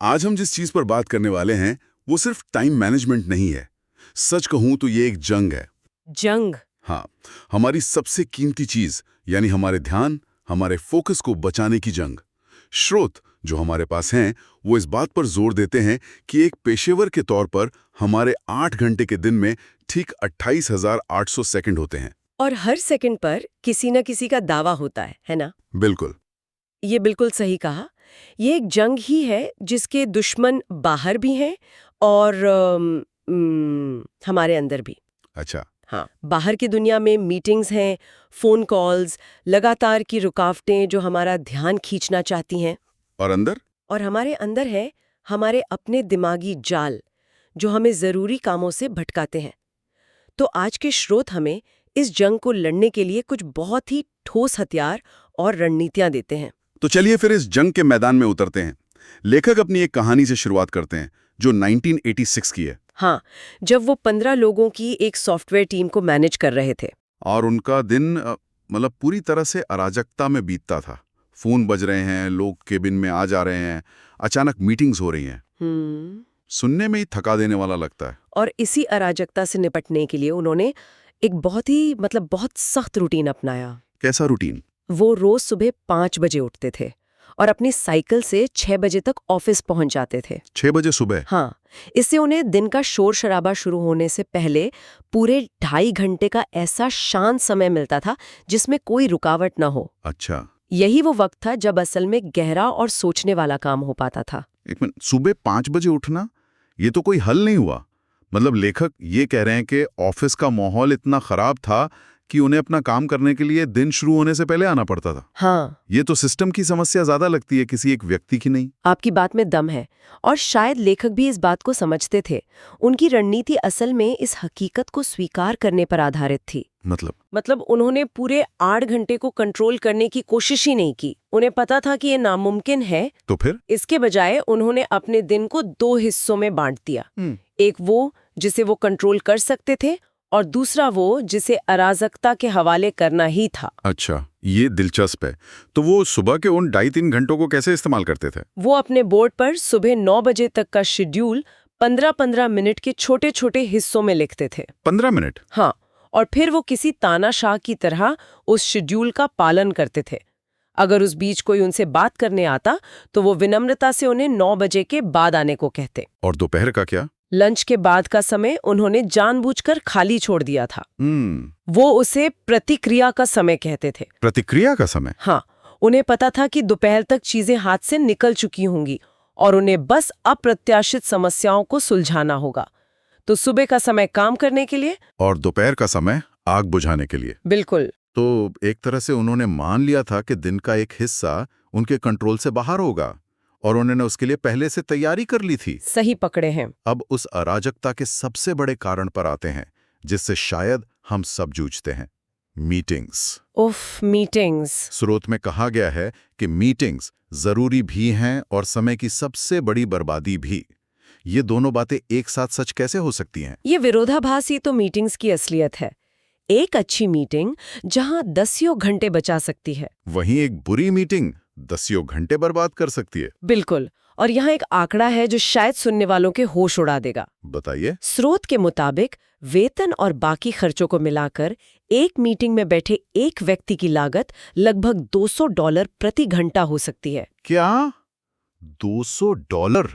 आज हम जिस चीज पर बात करने वाले हैं वो सिर्फ टाइम मैनेजमेंट नहीं है। सच कहूं तो ये एक जंग है। जंग। हाँ, हमारी सबसे कीमती चीज यानी हमारे ध्यान, हमारे फोकस को बचाने की जंग। स्रोत जो हमारे पास हैं वो इस बात पर जोर देते हैं कि एक पेशेवर के तौर पर हमारे 8 घंटे के दिन में ठीक 28,800 सेकंड होते हैं। और हर सेकंड पर किसी न किसी का दावा होता है ना? बिल्कुल। ये बिल्कुल सही कहा। ये एक जंग ही है जिसके दुश्मन बाहर भी हैं और हमारे अंदर भी। अच्छा। हाँ, बाहर की दुनिया में मीटिंग्स हैं, फोन कॉल्स, लगातार की रुकावटें जो हमारा ध्यान खींचना चाहती हैं। और अंदर? और हमारे अंदर है हमारे अपने दिमागी जाल जो हमें जरूरी कामों से भटकाते हैं। तो आज के स्रोत हमें इस जंग को लड़ने के लिए कुछ बहुत ही ठोस हथियार और रणनीतियां देते हैं। तो चलिए फिर इस जंग के मैदान में उतरते हैं। लेखक अपनी एक कहानी से शुरुआत करते हैं जो 1986 की है। हाँ, जब वो 15 लोगों की एक सॉफ्टवेयर टीम को मैनेज कर रहे थे। और उनका दिन मतलब पूरी तरह से अराजकता में बीतता था। फोन बज रहे हैं, लोग केबिन में आ जा रहे हैं, अचानक मीटिंग्स हो रही हैं। सुनने में ही थका देने वाला लगता है। और इसी अराजकता से निपटने के लिए उन्होंने एक बहुत सख्त रूटीन अपनाया। कैसा रूटीन? वो रोज सुबह 5 बजे उठते थे और अपनी साइकिल से 6 बजे तक ऑफिस पहुंच जाते थे। 6 बजे सुबह? हाँ, इससे उन्हें दिन का शोर शराबा शुरू होने से पहले पूरे 2.5 घंटे का ऐसा शांत समय मिलता था जिसमें कोई रुकावट न हो। अच्छा। यही वो वक्त था जब असल में गहरा और सोचने वाला काम हो पाता था। एक मिनट, सुबह 5 बजे उठना ये तो कोई हल नहीं हुआ। मतलब लेखक ये कह रहे हैं कि ऑफिस का माहौल इतना खराब था कि उन्हें अपना काम करने के लिए दिन शुरू होने से पहले आना पड़ता था। हाँ, ये तो सिस्टम की समस्या ज्यादा लगती है, किसी एक व्यक्ति की नहीं। आपकी बात में दम है और शायद लेखक भी इस बात को समझते थे। उनकी रणनीति असल में इस हकीकत को स्वीकार करने पर आधारित थी। मतलब उन्होंने पूरे 8 घंटे को कंट्रोल करने की कोशिश ही नहीं की। उन्हें पता था कि ये नामुमकिन है। तो फिर इसके बजाय उन्होंने अपने दिन को 2 हिस्सों में बांट दिया। एक वो जिसे वो कंट्रोल कर सकते थे और दूसरा वो जिसे अराजकता के हवाले करना ही था। अच्छा, ये दिलचस्प है। तो वो सुबह के उन 2.5-3 घंटों को कैसे इस्तेमाल करते थे? वो अपने बोर्ड पर सुबह 9 बजे तक का शेड्यूल 15-15 मिनट के छोटे छोटे हिस्सों में लिखते थे। 15 मिनट? हाँ, और फिर वो किसी तानाशाह की तरह उस शेड्यूल का पालन करते थे। अगर उस बीच कोई उनसे बात करने आता तो वो विनम्रता से उन्हें 9 बजे के बाद आने को कहते। और दोपहर का क्या? लंच के बाद का समय उन्होंने जानबूझकर खाली छोड़ दिया था। वो उसे प्रतिक्रिया का समय कहते थे। प्रतिक्रिया का समय? हाँ, उन्हें पता था कि दोपहर तक चीजें हाथ से निकल चुकी होंगी और उन्हें बस अप्रत्याशित समस्याओं को सुलझाना होगा। तो सुबह का समय काम करने के लिए और दोपहर का समय आग बुझाने के लिए। बिल्कुल। तो एक तरह से उन्होंने मान लिया था कि दिन का एक हिस्सा उनके कंट्रोल से बाहर होगा और उन्होंने उसके लिए पहले से तैयारी कर ली थी। सही पकड़े हैं। अब उस अराजकता के सबसे बड़े कारण पर आते हैं जिससे शायद हम सब जूझते हैं, मीटिंग्स। उफ, मीटिंग्स। स्रोत में कहा गया है कि मीटिंग्स जरूरी भी हैं और समय की सबसे बड़ी बर्बादी भी। ये दोनों बातें एक साथ सच कैसे हो सकती हैं? ये विरोधाभास ही तो मीटिंग्स की असलियत है। एक अच्छी मीटिंग जहां 10 घंटे बचा सकती है, वहीं एक बुरी मीटिंग 10 घंटे बर्बाद कर सकती है। बिल्कुल। और यहाँ एक आंकड़ा है जो शायद सुनने वालों के होश उड़ा देगा। बताइए। स्रोत के मुताबिक वेतन और बाकी खर्चों को मिलाकर एक मीटिंग में बैठे एक व्यक्ति की लागत लगभग $200 प्रति घंटा हो सकती है। क्या? $200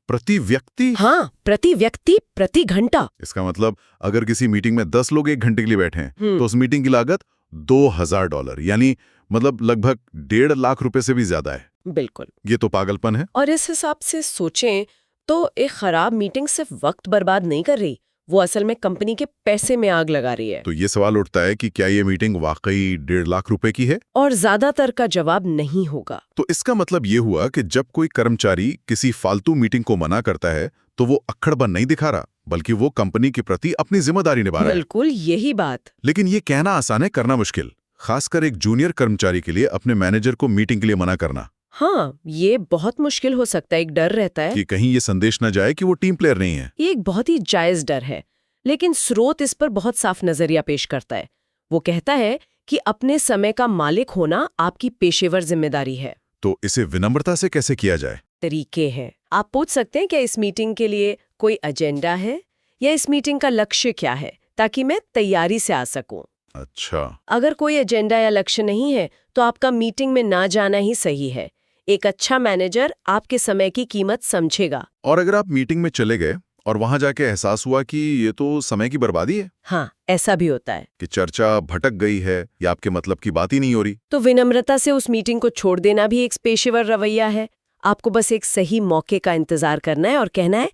प्रति व्यक्ति? हाँ, प्रति व्यक्ति प्रति घंटा। इसका मतलब अगर किसी मीटिंग में 10 लोग 1 घंटे के लिए बैठे हैं तो उस मीटिंग की लागत $2000, यानी मतलब लगभग 1.5 लाख रुपए से भी ज्यादा है। बिल्कुल। ये तो पागलपन है। और इस हिसाब से सोचें तो एक खराब मीटिंग सिर्फ वक्त बर्बाद नहीं कर रही, वो असल में कंपनी के पैसे में आग लगा रही है। तो ये सवाल उठता है कि क्या ये मीटिंग वाकई 1.5 लाख रुपए की है? और ज्यादातर का जवाब नहीं होगा। तो इसका मतलब ये हुआ कि जब कोई कर्मचारी किसी फालतू मीटिंग को मना करता है तो वो अक्खड़पन नहीं दिखा रहा, बल्कि वो कंपनी के प्रति अपनी जिम्मेदारी निभा रहा है। बिल्कुल यही बात। लेकिन ये कहना आसान है, करना मुश्किल, खासकर एक जूनियर कर्मचारी के लिए अपने मैनेजर को मीटिंग के लिए मना करना। हाँ, ये बहुत मुश्किल हो सकता है। एक डर रहता है कि कहीं ये संदेश न जाए कि वो टीम प्लेयर नहीं है। ये एक बहुत ही जायज डर है, लेकिन स्रोत इस पर बहुत साफ नजरिया पेश करता है। वो कहता है कि अपने समय का मालिक होना आपकी पेशेवर जिम्मेदारी है। तो इसे विनम्रता से कैसे किया जाए? तरीके हैं। आप पूछ सकते हैं कि इस मीटिंग के लिए कोई एजेंडा है या इस मीटिंग का लक्ष्य क्या है, ताकि मैं तैयारी से आ सकूं। अच्छा। अगर कोई एजेंडा या लक्ष्य नहीं है तो आपका मीटिंग में ना जाना ही सही है। एक अच्छा मैनेजर आपके समय की कीमत समझेगा। और अगर आप मीटिंग में चले गए और वहां जाके एहसास हुआ कि ये तो समय की बर्बादी है, हाँ, ऐसा भी होता है, कि चर्चा भटक गई है या आपके मतलब की बात ही नहीं हो रही, तो विनम्रता से उस मीटिंग को छोड़ देना भी एक पेशेवर रवैया है। आपको बस एक सही मौके का इंतजार करना है और कहना है,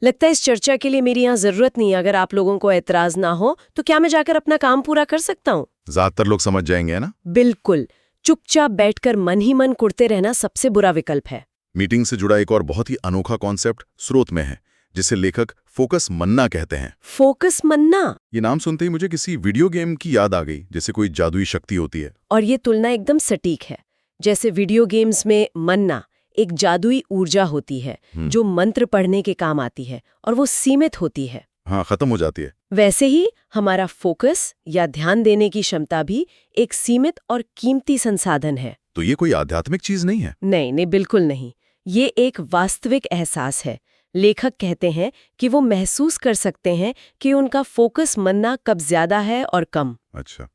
लगता है इस चर्चा के लिए मेरी यहाँ जरूरत नहीं है, अगर आप लोगों को ऐतराज ना हो तो क्या मैं जाकर अपना काम पूरा कर सकता हूँ। ज्यादातर लोग समझ जाएंगे, है ना? बिल्कुल। चुपचाप बैठकर मन ही मन कुढ़ते रहना सबसे बुरा विकल्प है। मीटिंग से जुड़ा एक और बहुत ही अनोखा कॉन्सेप्ट स्रोत में है, जिसे लेखक फोकस मन्ना कहते हैं। फोकस मन्ना। ये नाम सुनते ही मुझे किसी वीडियो गेम की याद आ गई, जैसे कोई जादुई शक्ति होती है। और ये तुलना एकदम सटीक है। जैसे वीडियो गेम्स में मन्ना एक जादुई ऊर्जा होती है जो मंत्र पढ़ने के काम आती है और वो सीमित होती है। हाँ, खत्म हो जाती है। वैसे ही हमारा फोकस या ध्यान देने की क्षमता भी एक सीमित और कीमती संसाधन है। तो ये कोई आध्यात्मिक चीज नहीं है? नहीं, बिल्कुल नहीं। ये एक वास्तविक एहसास है। लेखक कहते हैं कि वो महसूस कर सकते हैं कि उनका फोकस मन्ना कब ज्यादा है और कम। अच्छा।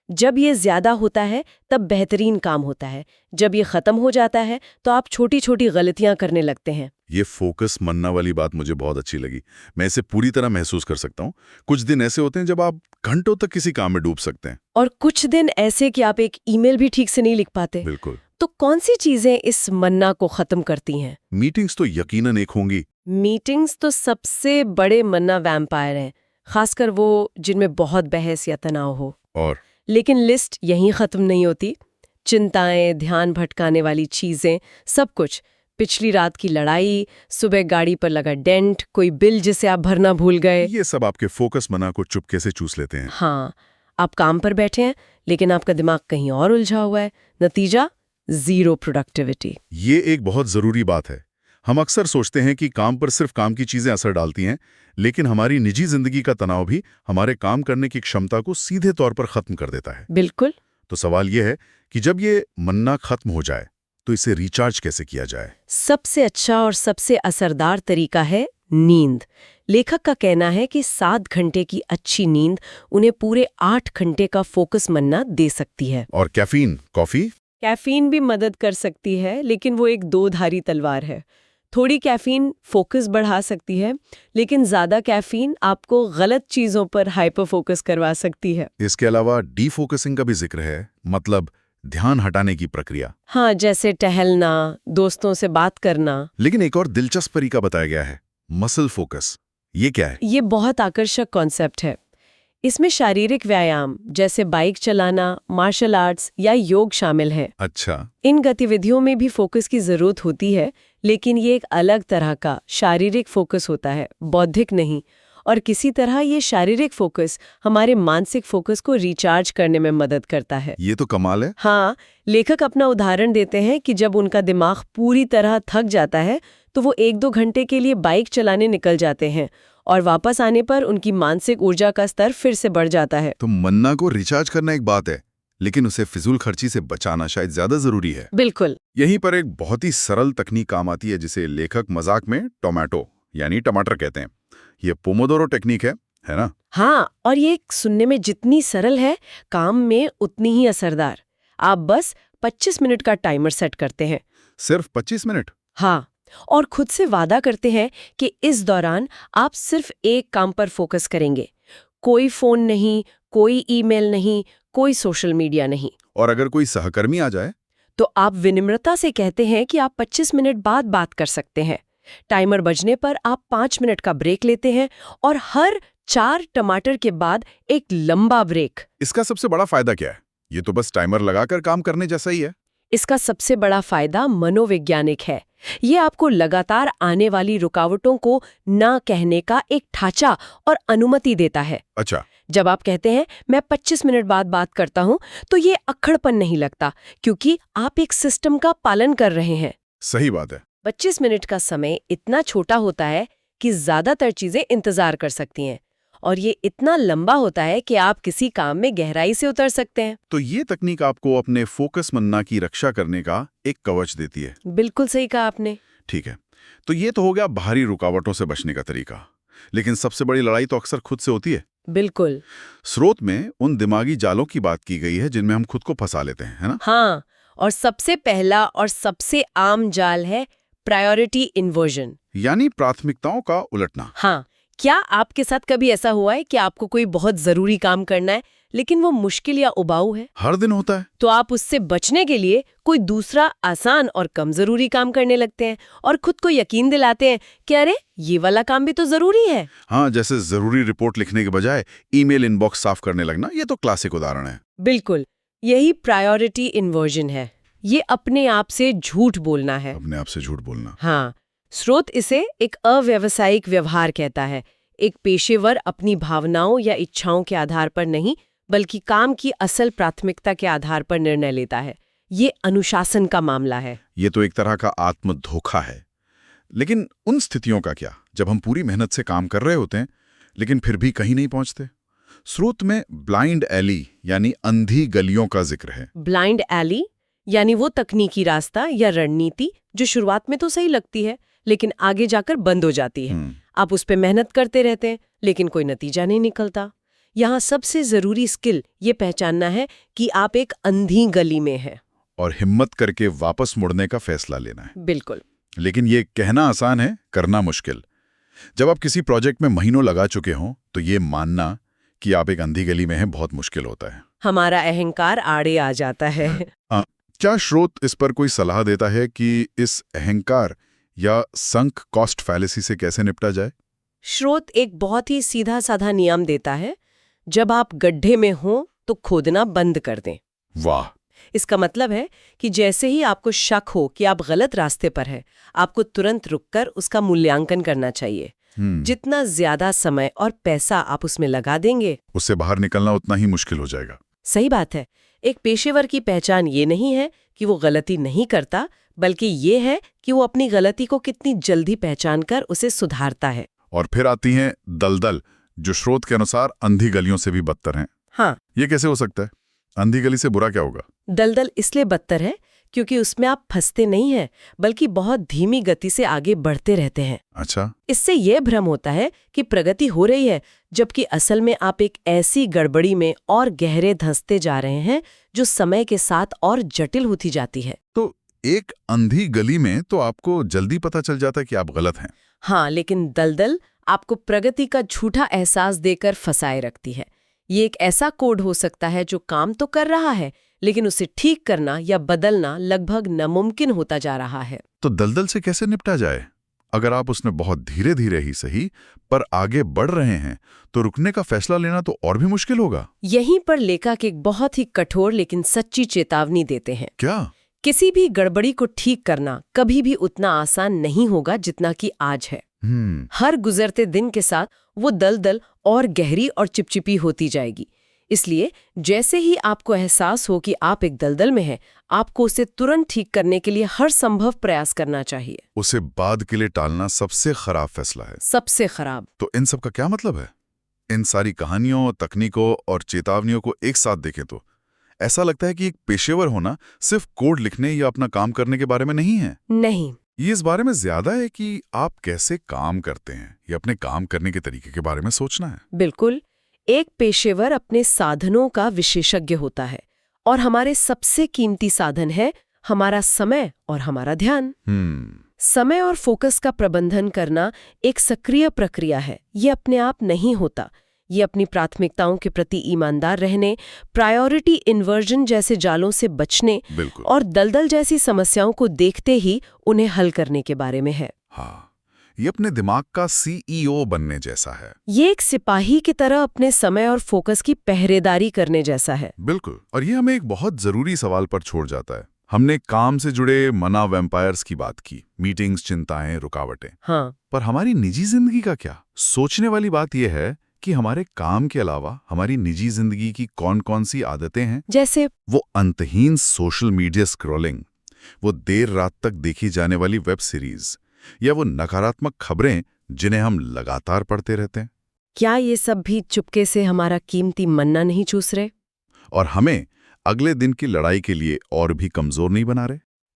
जब ये ज्यादा होता है तब बेहतरीन काम होता है, जब ये खत्म हो जाता है तो आप छोटी छोटी गलतियां करने लगते हैं। ये फोकस मन्ना वाली बात मुझे बहुत अच्छी लगी। मैं इसे पूरी तरह महसूस कर सकता हूँ। कुछ दिन ऐसे होते हैं जब आप घंटों तक किसी काम में डूब सकते हैं, और कुछ दिन ऐसे कि आप एक ईमेल भी ठीक से नहीं लिख पाते। बिल्कुल। तो कौन सी चीजें इस मन्ना को खत्म करती हैं? मीटिंग्स तो यकीनन एक होंगी। मीटिंग्स तो सबसे बड़े मन्ना वैम्पायर हैं, खासकर वो जिनमें बहुत बहस या तनाव हो। और लेकिन लिस्ट यहीं खत्म नहीं होती। चिंताएं, ध्यान भटकाने वाली चीजें, सब कुछ। पिछली रात की लड़ाई, सुबह गाड़ी पर लगा डेंट, कोई बिल जिसे आप भरना भूल गए, ये सब आपके फोकस मना को चुपके से चूस लेते हैं। हाँ, आप काम पर बैठे हैं लेकिन आपका दिमाग कहीं और उलझा हुआ है। नतीजा, जीरो प्रोडक्टिविटी। ये एक बहुत जरूरी बात है। हम अक्सर सोचते हैं कि काम पर सिर्फ काम की चीजें असर डालती हैं, लेकिन हमारी निजी जिंदगी का तनाव भी हमारे काम करने की क्षमता को सीधे तौर पर खत्म कर देता है। बिल्कुल। तो सवाल यह है कि जब ये मन्ना खत्म हो जाए तो इसे रिचार्ज कैसे किया जाए? सबसे अच्छा और सबसे असरदार तरीका है नींद। लेखक का कहना है कि 7 घंटे की अच्छी नींद उन्हें पूरे 8 घंटे का फोकस मन्ना दे सकती है। और कैफीन, कॉफी? कैफीन भी मदद कर सकती है, लेकिन वो एक दो-धारी तलवार है। थोड़ी कैफीन फोकस बढ़ा सकती है, लेकिन ज्यादा कैफीन आपको गलत चीजों पर हाइपर फोकस करवा सकती है। इसके अलावा डीफोकसिंग का भी जिक्र है, मतलब ध्यान हटाने की प्रक्रिया। हाँ, जैसे टहलना, दोस्तों से बात करना। लेकिन एक और दिलचस्प तरीका बताया गया है, मसल फोकस। ये क्या है? ये बहुत आकर्षक कॉन्सेप्ट है। इसमें शारीरिक व्यायाम जैसे बाइक चलाना, मार्शल आर्ट्स या योग शामिल है। अच्छा। इन गतिविधियों में भी फोकस की जरूरत होती है, लेकिन ये एक अलग तरह का शारीरिक फोकस होता है, बौद्धिक नहीं। और किसी तरह ये शारीरिक फोकस हमारे मानसिक फोकस को रिचार्ज करने में मदद करता है। ये तो कमाल है। हाँ, लेखक अपना उदाहरण देते हैं कि जब उनका दिमाग पूरी तरह थक जाता है तो वो 1-2 घंटे के लिए बाइक चलाने निकल जाते हैं और वापस आने पर उनकी मानसिक ऊर्जा का स्तर फिर से बढ़ जाता है। तो मन्ना को रिचार्ज करना एक बात है, लेकिन उसे फिजूल खर्ची से बचाना शायद ज्यादा जरूरी है। बिल्कुल। यहीं पर एक बहुत ही सरल तकनीक काम आती है, जिसे लेखक मजाक में टोमेटो यानी टमाटर कहते हैं। ये पोमोडोरो टेक्निक है ना? हाँ, और ये सुनने में जितनी सरल है, काम में उतनी ही असरदार। आप बस 25 मिनट का टाइमर सेट करते हैं। सिर्फ 25 मिनट? हाँ, और खुद से वादा करते हैं कि इस दौरान आप सिर्फ एक काम पर फोकस करेंगे। कोई फोन नहीं, कोई ईमेल नहीं, कोई सोशल मीडिया नहीं। और अगर कोई सहकर्मी आ जाए तो आप विनम्रता से कहते हैं कि आप 25 मिनट बाद बात कर सकते हैं। टाइमर बजने पर आप 5 मिनट का ब्रेक लेते हैं और हर 4 टमाटर के बाद एक लंबा ब्रेक। इसका सबसे बड़ा फायदा क्या है? ये तो बस टाइमर लगाकर काम करने जैसा ही है। इसका सबसे बड़ा फायदा मनोवैज्ञानिक है। ये आपको लगातार आने वाली रुकावटों को ना कहने का एक ढांचा और अनुमति देता है। अच्छा। जब आप कहते हैं मैं 25 मिनट बाद बात करता हूं, तो ये अक्खड़पन नहीं लगता, क्योंकि आप एक सिस्टम का पालन कर रहे हैं। सही बात है। 25 मिनट का समय इतना छोटा होता है कि ज्यादातर चीजें इंतजार कर सकती हैं, और ये इतना लंबा होता है कि आप किसी काम में गहराई से उतर सकते हैं। तो ये तकनीक आपको अपने फोकस मन्ना की रक्षा करने का एक कवच देती है। बिल्कुल सही कहा आपने। ठीक है, तो ये तो हो गया बाहरी रुकावटों से बचने का तरीका, लेकिन सबसे बड़ी लड़ाई तो अक्सर खुद से होती है। बिल्कुल। स्रोत में उन दिमागी जालों की बात की गई है जिनमें हम खुद को फंसा लेते हैं, है ना? हाँ, और सबसे पहला और सबसे आम जाल है प्रायोरिटी इन्वर्जन, यानी प्राथमिकताओं का उलटना। हाँ, क्या आपके साथ कभी ऐसा हुआ है कि आपको कोई बहुत जरूरी काम करना है लेकिन वो मुश्किल या उबाऊ है? हर दिन होता है। तो आप उससे बचने के लिए कोई दूसरा आसान और कम जरूरी काम करने लगते हैं और खुद को यकीन दिलाते हैं कि अरे ये वाला काम भी तो जरूरी है। हाँ, जैसे जरूरी रिपोर्ट लिखने के बजाय ईमेल इनबॉक्स साफ करने लगना, ये तो क्लासिक उदाहरण है। बिल्कुल, यही प्रायोरिटी इन्वर्जन है। ये अपने आप से झूठ बोलना है। अपने आप से झूठ बोलना। हाँ, स्रोत इसे एक अव्यावसायिक व्यवहार कहता है। एक पेशेवर अपनी भावनाओं या इच्छाओं के आधार पर नहीं, बल्कि काम की असल प्राथमिकता के आधार पर निर्णय लेता है। ये अनुशासन का मामला है। ये तो एक तरह का आत्म धोखा है। लेकिन उन स्थितियों का क्या जब हम पूरी मेहनत से काम कर रहे होते हैं लेकिन फिर भी कहीं नहीं पहुंचते? स्रोत में ब्लाइंड एली यानी अंधी गलियों का जिक्र है। ब्लाइंड एली यानी वो तकनीकी रास्ता या रणनीति जो शुरुआत में तो सही लगती है लेकिन आगे जाकर बंद हो जाती है। आप उस पे मेहनत करते रहते हैं लेकिन कोई नतीजा नहीं निकलता। यहाँ सबसे जरूरी स्किल ये पहचानना है कि आप एक अंधी गली में हैं और हिम्मत करके वापस मुड़ने का फैसला लेना है। बिल्कुल। लेकिन ये कहना आसान है, करना मुश्किल। जब आप किसी प्रोजेक्ट में महीनों लगा चुके हों तो ये मानना कि आप एक अंधी गली में हैं बहुत मुश्किल होता है। हमारा अहंकार आड़े आ जाता है। क्या स्रोत इस पर कोई सलाह देता है कि इस अहंकार या संक कॉस्ट फैलेसी से कैसे निपटा जाए? स्रोत एक बहुत ही सीधा साधा नियम देता है, जब आप गड्ढे में हो तो खोदना बंद कर दें। वाह! इसका मतलब है कि जैसे ही आपको शक हो कि आप गलत रास्ते पर हैं, आपको तुरंत रुककर उसका मूल्यांकन करना चाहिए। जितना ज्यादा समय और पैसा आप उसमें लगा देंगे, उससे बाहर निकलना उतना ही मुश्किल हो जाएगा। सही बात है। एक पेशेवर की पहचान ये नहीं है कि वो गलती नहीं करता, बल्कि ये है कि वो अपनी गलती को कितनी जल्दी पहचान कर उसे सुधारता है। और फिर आती हैं दलदल, जो स्रोत के अनुसार अंधी गलियों से भी बदतर हैं। हाँ, ये कैसे हो सकता है? अंधी गली से बुरा क्या होगा? दलदल इसलिए बदतर है क्योंकि उसमें आप फंसते नहीं हैं, बल्कि बहुत धीमी गति से आगे बढ़ते रहते हैं। अच्छा। इससे यह भ्रम होता है कि प्रगति हो रही है, जबकि असल में आप एक ऐसी गड़बड़ी में और गहरे धंसते जा रहे हैं जो समय के साथ और जटिल होती जाती है। तो एक अंधी गली में तो आपको जल्दी पता चल जाता है कि आप गलत हैं। हाँ, लेकिन दलदल आपको प्रगति का झूठा एहसास देकर फंसाए रखती है। ये एक ऐसा कोड हो सकता है जो काम तो कर रहा है, लेकिन उसे ठीक करना या बदलना लगभग नामुमकिन होता जा रहा है। तो दलदल से कैसे निपटा जाए? अगर आप उसमें बहुत धीरे धीरे ही सही पर आगे बढ़ रहे हैं तो रुकने का फैसला लेना तो और भी मुश्किल होगा। यहीं पर लेखक एक बहुत ही कठोर लेकिन सच्ची चेतावनी देते हैं। क्या? किसी भी गड़बड़ी को ठीक करना कभी भी उतना आसान नहीं होगा जितना कि आज है। हर गुजरते दिन के साथ वो दलदल और गहरी और चिपचिपी होती जाएगी। इसलिए जैसे ही आपको एहसास हो कि आप एक दलदल में हैं, आपको उसे तुरंत ठीक करने के लिए हर संभव प्रयास करना चाहिए। उसे बाद के लिए टालना सबसे खराब फैसला है। सबसे खराब। तो इन सब का क्या मतलब है? इन सारी कहानियों, तकनीकों और चेतावनियों को एक साथ देखें तो ऐसा लगता है कि एक पेशेवर होना सिर्फ कोड लिखने या अपना काम करने के बारे में नहीं है। नहीं, ये इस बारे में ज्यादा है कि आप कैसे काम करते हैं या अपने काम करने के तरीके के बारे में सोचना है। बिल्कुल। एक पेशेवर अपने साधनों का विशेषज्ञ होता है और हमारे सबसे कीमती साधन है हमारा समय और हमारा ध्यान। समय और फोकस का प्रबंधन करना एक सक्रिय प्रक्रिया है। ये अपने आप नहीं होता। ये अपनी प्राथमिकताओं के प्रति ईमानदार रहने, प्रायोरिटी इन्वर्जन जैसे जालों से बचने और दलदल जैसी समस्याओं को देखते ही उन्हें हल करने के बारे में है। हाँ, ये अपने दिमाग का CEO बनने जैसा है। ये एक सिपाही की तरह अपने समय और फोकस की पहरेदारी करने जैसा है। बिल्कुल। और ये हमें एक बहुत जरूरी सवाल पर छोड़ जाता है। हमने काम से जुड़े मना वैम्पायर्स की बात की, मीटिंग्स, चिंताएं, रुकावटें। हाँ, पर हमारी निजी जिंदगी का क्या? सोचने वाली बात यह है कि हमारे काम के अलावा हमारी निजी जिंदगी की कौन कौन सी आदतें हैं। जैसे वो अंतहीन सोशल मीडिया स्क्रॉलिंग, वो देर रात तक देखी जाने वाली वेब सीरीज, या वो नकारात्मक खबरें जिन्हें हम लगातार पढ़ते रहते हैं। क्या ये सब भी चुपके से हमारा कीमती मन्ना नहीं चूस रहे और हमें अगले दिन की लड़ाई के लिए और भी कमजोर नहीं बना रहे?